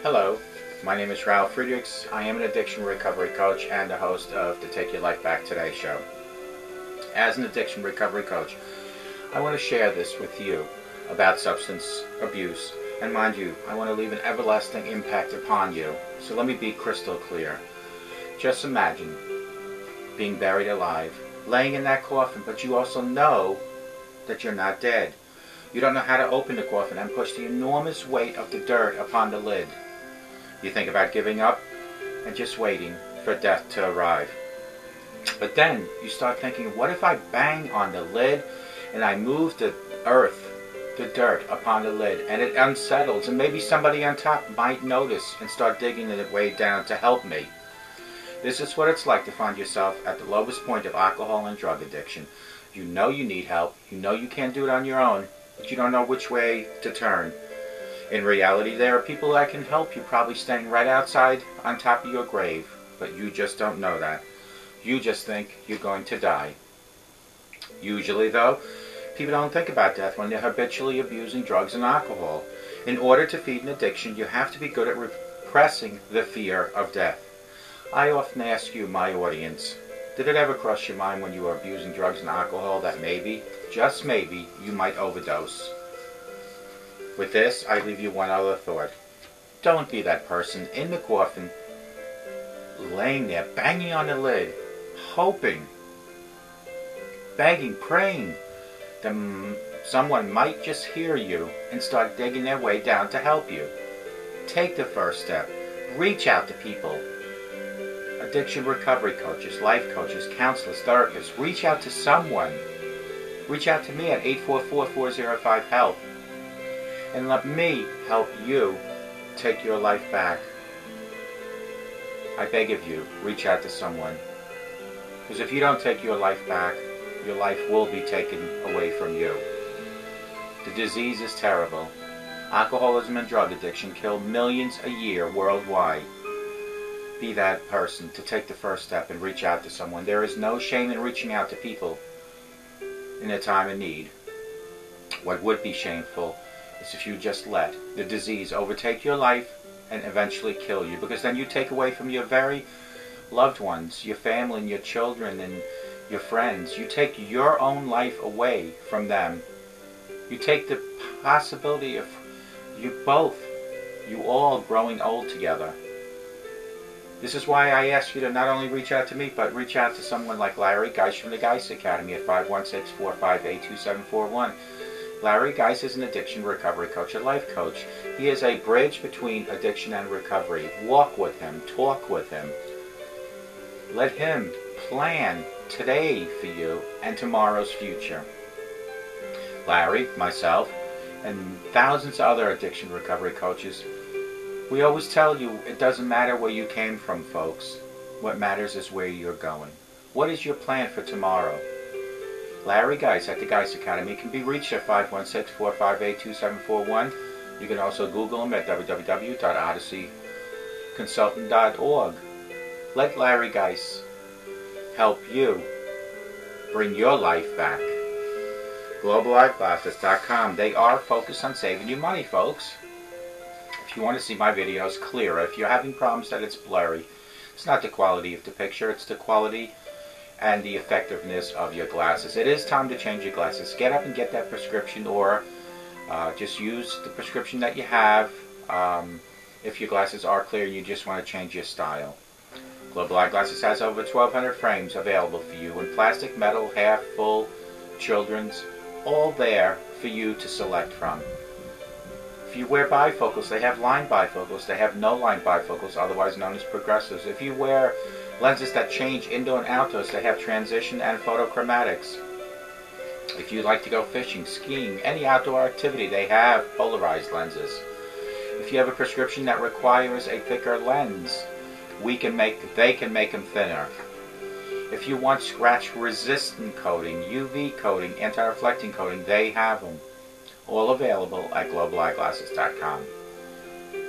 Hello, my name is Ralf Friedrichs. I am an addiction recovery coach and the host of the Take Your Life Back Today show. As an addiction recovery coach, I want to share this with you about substance abuse. And mind you, I want to leave an everlasting impact upon you. So let me be crystal clear. Just imagine being buried alive, laying in that coffin, but you also know that you're not dead. You don't know how to open the coffin and push the enormous weight of the dirt upon the lid. You think about giving up and just waiting for death to arrive. But then you start thinking, what if I bang on the lid and I move the earth, the dirt upon the lid, and it unsettles, and maybe somebody on top might notice and start digging it way down to help me. This is what it's like to find yourself at the lowest point of alcohol and drug addiction. You know you need help, you know you can't do it on your own, but you don't know which way to turn. In reality, there are people that can help you, probably standing right outside on top of your grave, but you just don't know that. You just think you're going to die. Usually, though, people don't think about death when they're habitually abusing drugs and alcohol. In order to feed an addiction, you have to be good at repressing the fear of death. I often ask you, my audience, did it ever cross your mind when you were abusing drugs and alcohol that maybe, just maybe, you might overdose? With this, I leave you one other thought. Don't be that person in the coffin, laying there, banging on the lid, hoping, begging, praying that someone might just hear you and start digging their way down to help you. Take the first step. Reach out to people. Addiction recovery coaches, life coaches, counselors, therapists. Reach out to someone. Reach out to me at 844-405-HELP. And let me help you take your life back. I beg of you, reach out to someone. Because if you don't take your life back, your life will be taken away from you. The disease is terrible. Alcoholism and drug addiction kill millions a year worldwide. Be that person to take the first step and reach out to someone. There is no shame in reaching out to people in a time of need. What would be shameful is if you just let the disease overtake your life and eventually kill you, because then you take away from your very loved ones, your family and your children and your friends. You take your own life away from them. You take the possibility of you all growing old together. This is why I ask you to not only reach out to me, but reach out to someone like Larry Geis from the Geis Academy at 516-458-2741. Larry Geis is an addiction recovery coach, a life coach. He is a bridge between addiction and recovery. Walk with him, talk with him. Let him plan today for you and tomorrow's future. Larry, myself, and thousands of other addiction recovery coaches, we always tell you it doesn't matter where you came from, folks. What matters is where you're going. What is your plan for tomorrow? Larry Geis at the Geis Academy can be reached at 516-458-2741. You can also Google him at www.odysseyconsultant.org. Let Larry Geis help you bring your life back. GlobalEyeglasses.com. They are focused on saving you money, folks. If you want to see my videos clearer, if you're having problems that it's blurry, it's not the quality of the picture, it's the quality and the effectiveness of your glasses. It is time to change your glasses. Get up and get that prescription, or just use the prescription that you have if your glasses are clear and you just want to change your style. Global Eyeglasses has over 1,200 frames available for you in plastic, metal, half full, children's, all there for you to select from. If you wear bifocals, they have line bifocals. They have no line bifocals, otherwise known as progressives. If you wear lenses that change indoor and outdoors, they have transition and photochromatics. If you like to go fishing, skiing, any outdoor activity, they have polarized lenses. If you have a prescription that requires a thicker lens, they can make them thinner. If you want scratch-resistant coating, UV coating, anti-reflecting coating, they have them. All available at GlobalEyeglasses.com.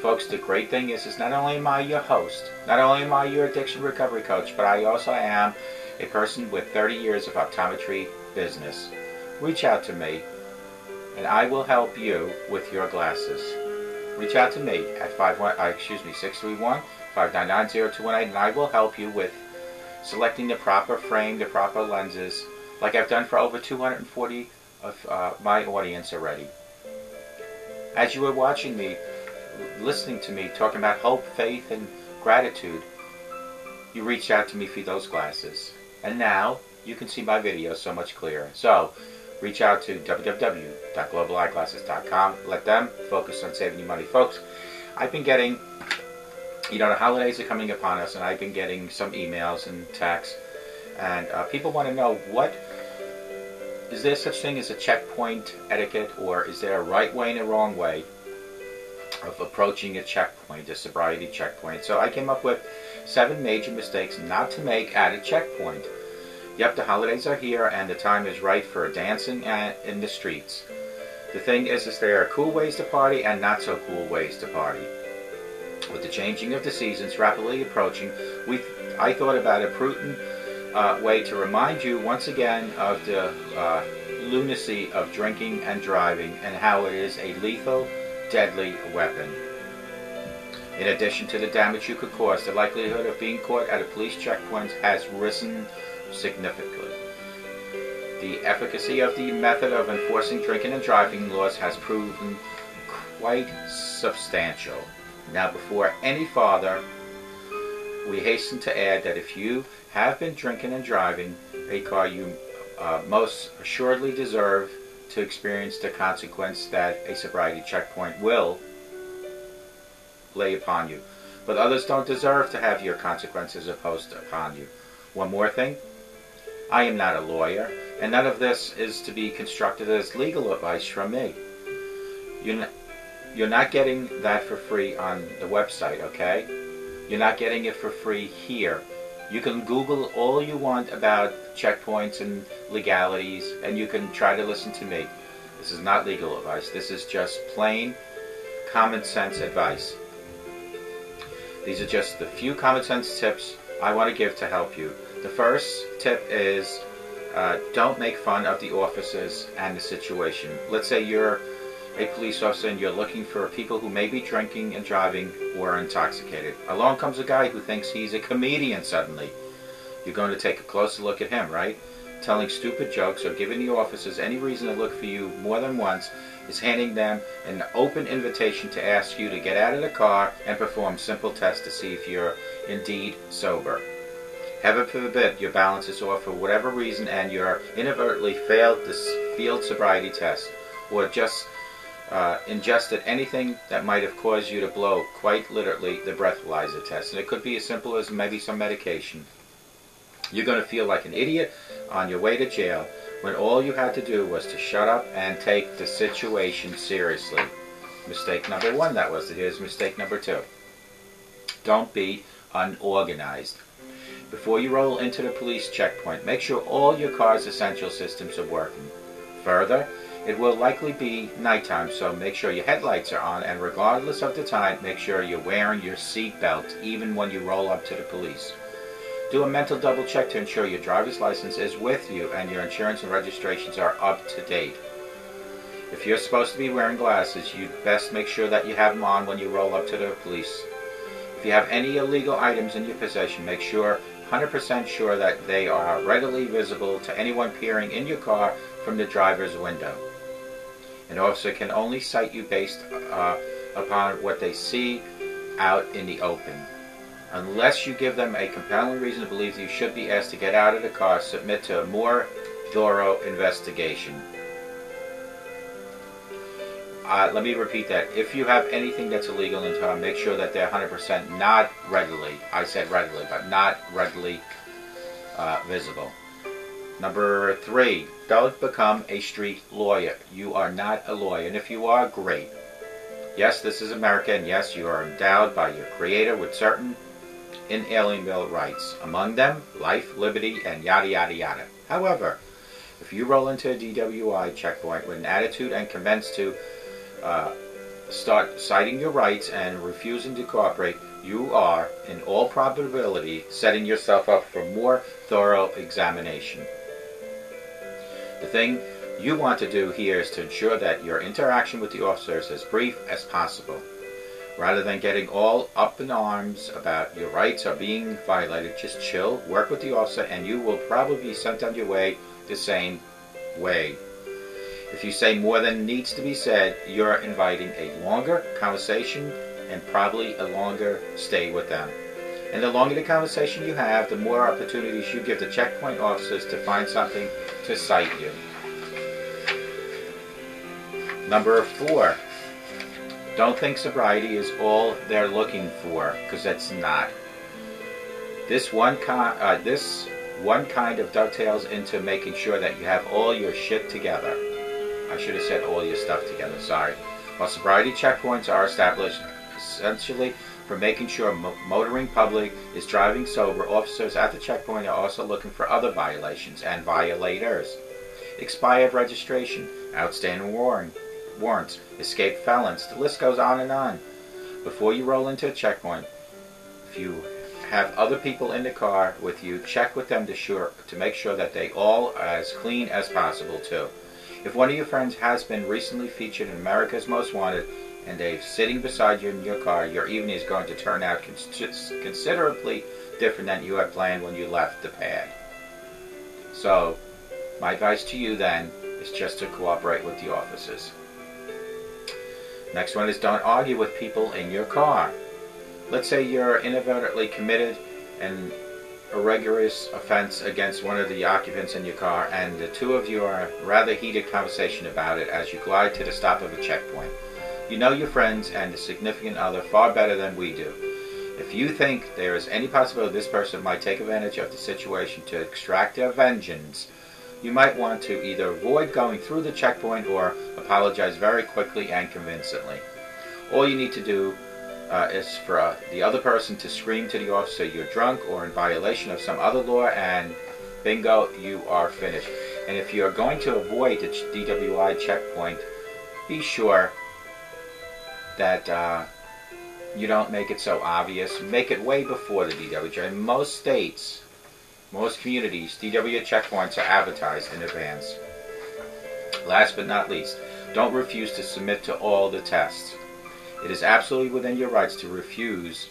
Folks, the great thing is not only am I your host, not only am I your addiction recovery coach, but I also am a person with 30 years of optometry business. Reach out to me, and I will help you with your glasses. reach out to me at 631-599-0218, and I will help you with selecting the proper frame, the proper lenses, like I've done for over 240 of my audience already. As you were watching me, listening to me, talking about hope, faith, and gratitude, you reached out to me for those glasses. And now you can see my videos so much clearer. So reach out to www.globaleyeglasses.com. Let them focus on saving you money. Folks, I've been getting, the holidays are coming upon us, and I've been getting some emails and texts, and people want to know, is there such thing as a checkpoint etiquette, or is there a right way and a wrong way of approaching a checkpoint, a sobriety checkpoint? So I came up with 7 major mistakes not to make at a checkpoint. Yep, the holidays are here, and the time is right for dancing in the streets. The thing is there are cool ways to party and not so cool ways to party. With the changing of the seasons rapidly approaching, I thought about a prudent way to remind you once again of the lunacy of drinking and driving, and how it is a lethal, deadly weapon. In addition to the damage you could cause, the likelihood of being caught at a police checkpoint has risen significantly. The efficacy of the method of enforcing drinking and driving laws has proven quite substantial. Now, before any farther, we hasten to add that if you have been drinking and driving a car, you most assuredly deserve to experience the consequence that a sobriety checkpoint will lay upon you. But others don't deserve to have your consequences imposed upon you. One more thing, I am not a lawyer, and none of this is to be constructed as legal advice from me. You're not getting that for free on the website, okay? You're not getting it for free here. You can Google all you want about checkpoints and legalities, and you can try to listen to me. This is not legal advice. This is just plain common sense advice. These are just the few common sense tips I want to give to help you. The first tip is don't make fun of the officers and the situation. Let's say you're a police officer and you're looking for people who may be drinking and driving or intoxicated. Along comes a guy who thinks he's a comedian suddenly. You're going to take a closer look at him, right? Telling stupid jokes or giving the officers any reason to look for you more than once is handing them an open invitation to ask you to get out of the car and perform simple tests to see if you're indeed sober. Heaven forbid your balance is off for whatever reason and you're inadvertently failed this field sobriety test, or just ingested anything that might have caused you to blow, quite literally, the breathalyzer test. And it could be as simple as maybe some medication. You're going to feel like an idiot on your way to jail, when all you had to do was to shut up and take the situation seriously. Mistake number 1, that was. Here's mistake number 2. Don't be unorganized. Before you roll into the police checkpoint, make sure all your car's essential systems are working. Further, it will likely be nighttime, so make sure your headlights are on, and regardless of the time, make sure you're wearing your seat belt even when you roll up to the police. Do a mental double check to ensure your driver's license is with you and your insurance and registrations are up to date. If you're supposed to be wearing glasses, you'd best make sure that you have them on when you roll up to the police. If you have any illegal items in your possession, make sure 100% sure that they are readily visible to anyone peering in your car from the driver's window. An officer can only cite you based upon what they see out in the open. Unless you give them a compelling reason to believe you should be asked to get out of the car, submit to a more thorough investigation. Let me repeat that. If you have anything that's illegal in town, make sure that they're 100% not readily, I said readily, but not readily visible. Number 3, don't become a street lawyer. You are not a lawyer, and if you are, great. Yes, this is America, and yes, you are endowed by your Creator with certain inalienable rights. Among them, life, liberty, and yada yada yada. However, if you roll into a DWI checkpoint with an attitude and commence to start citing your rights and refusing to cooperate, you are, in all probability, setting yourself up for more thorough examination. The thing you want to do here is to ensure that your interaction with the officer is as brief as possible. Rather than getting all up in arms about your rights are being violated, just chill, work with the officer, and you will probably be sent on your way the same way. If you say more than needs to be said, you're inviting a longer conversation and probably a longer stay with them. And the longer the conversation you have, the more opportunities you give the checkpoint officers to find something to cite you. Number 4. Don't think sobriety is all they're looking for, because it's not. This one kind of dovetails into making sure that you have all your shit together. I should have said all your stuff together, sorry. While sobriety checkpoints are established essentially for making sure motoring public is driving sober, officers at the checkpoint are also looking for other violations and violators. Expired registration, outstanding warrants, escaped felons, the list goes on and on. Before you roll into a checkpoint, if you have other people in the car with you, check with them to make sure that they all are as clean as possible too. If one of your friends has been recently featured in America's Most Wanted and they're sitting beside you in your car, your evening is going to turn out considerably different than you had planned when you left the pad. So, my advice to you then is just to cooperate with the officers. Next one is don't argue with people in your car. Let's say you're inadvertently committed an egregious offense against one of the occupants in your car, and the two of you are in a rather heated conversation about it as you glide to the stop of a checkpoint. You know your friends and the significant other far better than we do. If you think there is any possibility this person might take advantage of the situation to extract their vengeance, you might want to either avoid going through the checkpoint or apologize very quickly and convincingly. All you need to do is for the other person to scream to the officer you're drunk or in violation of some other law, and bingo, you are finished. And if you're going to avoid the DWI checkpoint, be sure that you don't make it so obvious. Make it way before the DWI. In most states, most communities, DWI checkpoints are advertised in advance. Last but not least, don't refuse to submit to all the tests. It is absolutely within your rights to refuse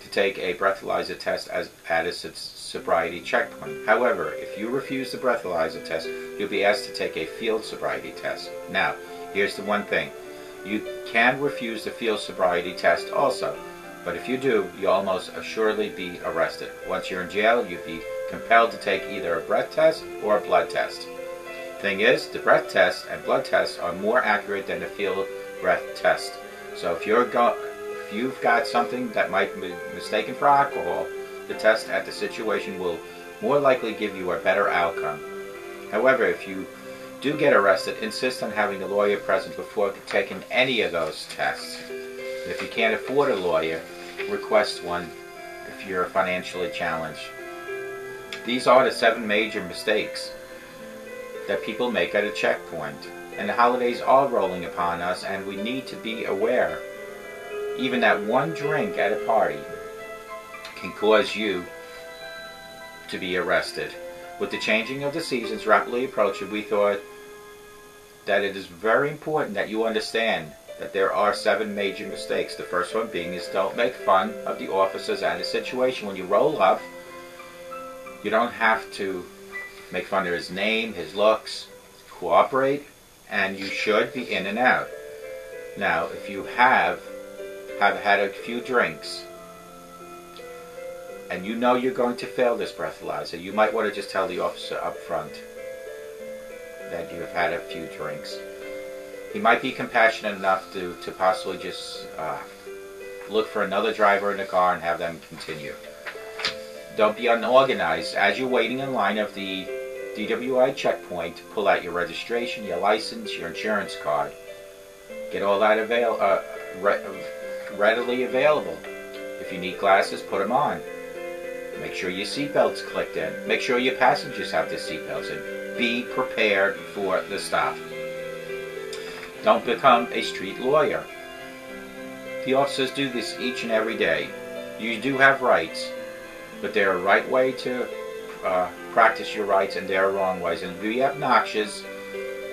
to take a breathalyzer test at a sobriety checkpoint. However, if you refuse the breathalyzer test, you'll be asked to take a field sobriety test. Now, here's the one thing. You can refuse the field sobriety test also, but if you do, you'll almost assuredly be arrested. Once you're in jail, you'll be compelled to take either a breath test or a blood test. Thing is, the breath test and blood tests are more accurate than the field breath test. So if you've got something that might be mistaken for alcohol, the test at the situation will more likely give you a better outcome. However, if you do get arrested, insist on having a lawyer present before taking any of those tests. And if you can't afford a lawyer, request one if you're financially challenged. These are the 7 major mistakes that people make at a checkpoint. And the holidays are rolling upon us, and we need to be aware. Even that one drink at a party can cause you to be arrested. With the changing of the seasons rapidly approaching, we thought that it is very important that you understand that there are 7 major mistakes. The first one being is don't make fun of the officers and the situation. When you roll up, you don't have to make fun of his name, his looks. Cooperate, and you should be in and out. Now, if you have had a few drinks, and you know you're going to fail this breathalyzer, you might want to just tell the officer up front that you've had a few drinks. He might be compassionate enough to possibly just look for another driver in the car and have them continue. Don't be unorganized. As you're waiting in line of the DWI checkpoint, pull out your registration, your license, your insurance card. Get all that readily available. If you need glasses, put them on. Make sure your seatbelt's clicked in. Make sure your passengers have their seatbelts in. Be prepared for the stop. Don't become a street lawyer. The officers do this each and every day. You do have rights, but there are a right way to practice your rights, and there are wrong ways. And to be obnoxious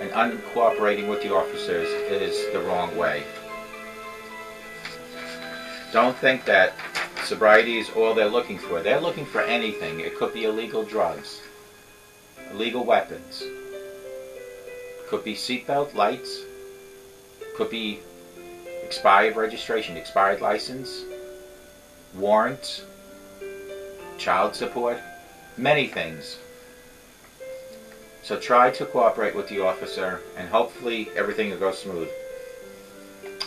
and uncooperating with the officers is the wrong way. Don't think that sobriety is all they're looking for. They're looking for anything. It could be illegal drugs, illegal weapons, could be seatbelt lights, could be expired registration, expired license, warrants, child support, many things. So try to cooperate with the officer, and hopefully everything will go smooth.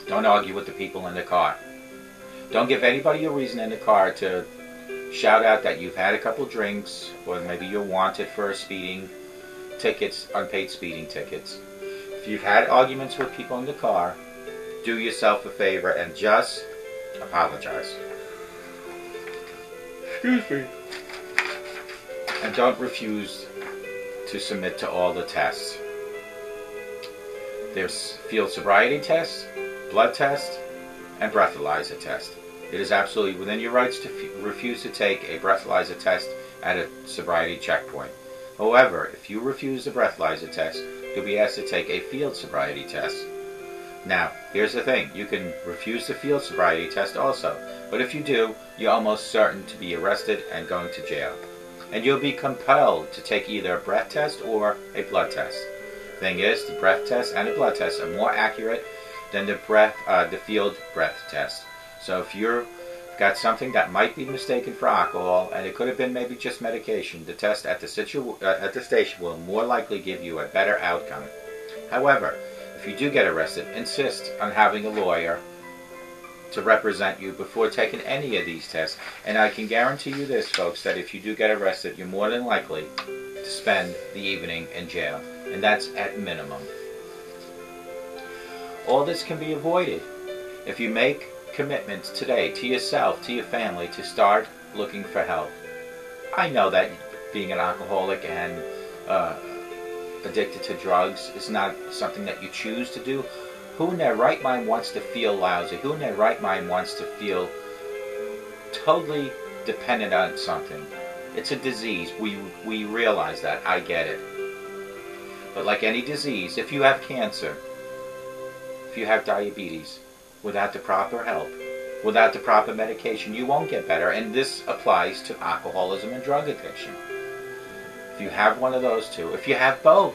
Don't argue with the people in the car. Don't give anybody a reason in the car to shout out that you've had a couple drinks, or maybe you're wanted for speeding tickets, unpaid speeding tickets. If you've had arguments with people in the car, do yourself a favor and just apologize. Excuse me. And don't refuse to submit to all the tests. There's field sobriety tests, blood test, and breathalyzer test. It is absolutely within your rights to refuse to take a breathalyzer test at a sobriety checkpoint. However, if you refuse the breathalyzer test, you'll be asked to take a field sobriety test. Now, here's the thing. You can refuse the field sobriety test also, but if you do, you're almost certain to be arrested and going to jail. And you'll be compelled to take either a breath test or a blood test. Thing is, the breath test and the blood test are more accurate than the field breath test. So if you've got something that might be mistaken for alcohol, and it could have been maybe just medication, the test at the station will more likely give you a better outcome. However, if you do get arrested, insist on having a lawyer to represent you before taking any of these tests. And I can guarantee you this, folks, that if you do get arrested, you're more than likely to spend the evening in jail. And that's at minimum. All this can be avoided if you make commitments today to yourself, to your family, to start looking for help. I know that being an alcoholic and addicted to drugs is not something that you choose to do. Who in their right mind wants to feel lousy? Who in their right mind wants to feel totally dependent on something? It's a disease. We realize that. I get it. But like any disease, if you have cancer, if you have diabetes, without the proper help, without the proper medication, you won't get better. And this applies to alcoholism and drug addiction. If you have one of those two, if you have both,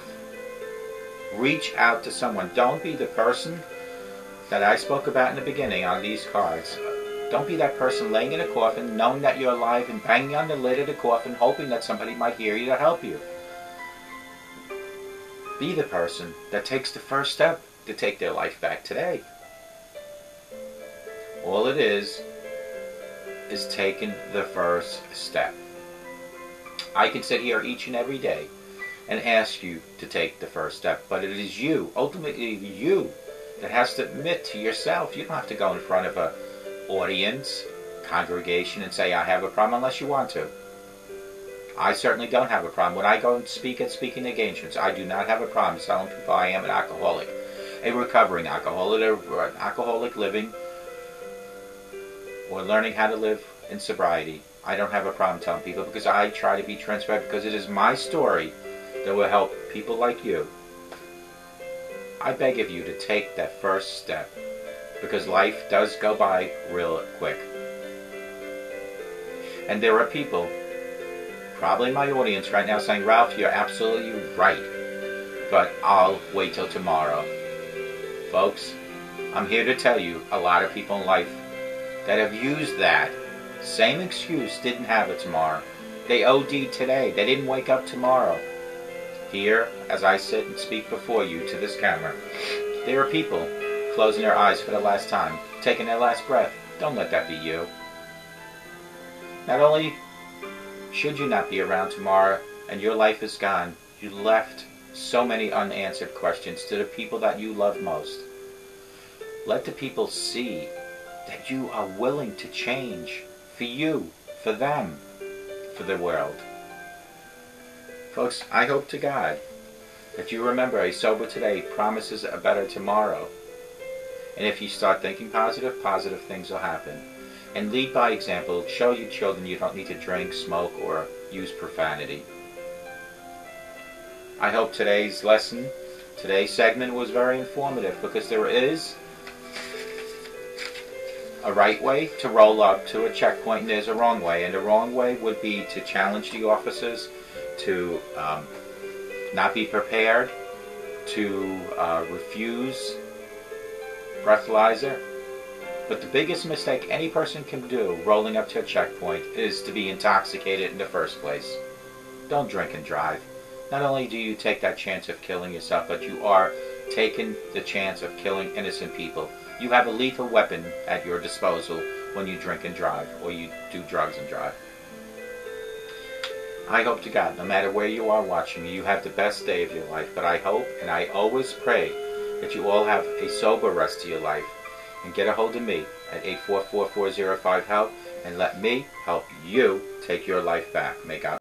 reach out to someone. Don't be the person that I spoke about in the beginning on these cards. Don't be that person laying in a coffin, knowing that you're alive and banging on the lid of the coffin, hoping that somebody might hear you to help you. Be the person that takes the first step to take their life back today. All it is taking the first step. I can sit here each and every day and ask you to take the first step, but it is you, ultimately you, that has to admit to yourself. You don't have to go in front of an audience, congregation, and say, I have a problem, unless you want to. I certainly don't have a problem. When I go and speak at speaking engagements, I do not have a problem telling people I am an alcoholic, a recovering alcoholic living, or learning how to live in sobriety. I don't have a problem telling people, because I try to be transparent, because it is my story that will help people like you. I beg of you to take that first step, because life does go by real quick. And there are people, probably my audience right now, saying, Ralph, you're absolutely right, but I'll wait till tomorrow. Folks, I'm here to tell you, a lot of people in life that have used that same excuse didn't have it tomorrow. They OD'd today. They didn't wake up tomorrow. Here, as I sit and speak before you to this camera, there are people closing their eyes for the last time, taking their last breath. Don't let that be you. Not only should you not be around tomorrow and your life is gone, you left so many unanswered questions to the people that you love most. Let the people see that you are willing to change for you, for them, for the world. Folks, I hope to God that you remember a sober today promises a better tomorrow. And if you start thinking positive, positive things will happen. And lead by example. Show your children you don't need to drink, smoke, or use profanity. I hope today's lesson, today's segment was very informative, because there is a right way to roll up to a checkpoint, and there's a wrong way. And the wrong way would be to challenge the officers, to not be prepared, to refuse breathalyzer. But the biggest mistake any person can do rolling up to a checkpoint is to be intoxicated in the first place. Don't drink and drive. Not only do you take that chance of killing yourself, but you are taking the chance of killing innocent people. You have a lethal weapon at your disposal when you drink and drive, or you do drugs and drive. I hope to God, no matter where you are watching me, you have the best day of your life. But I hope, and I always pray, that you all have a sober rest of your life. And get a hold of me at 844-405-HELP, and let me help you take your life back. May God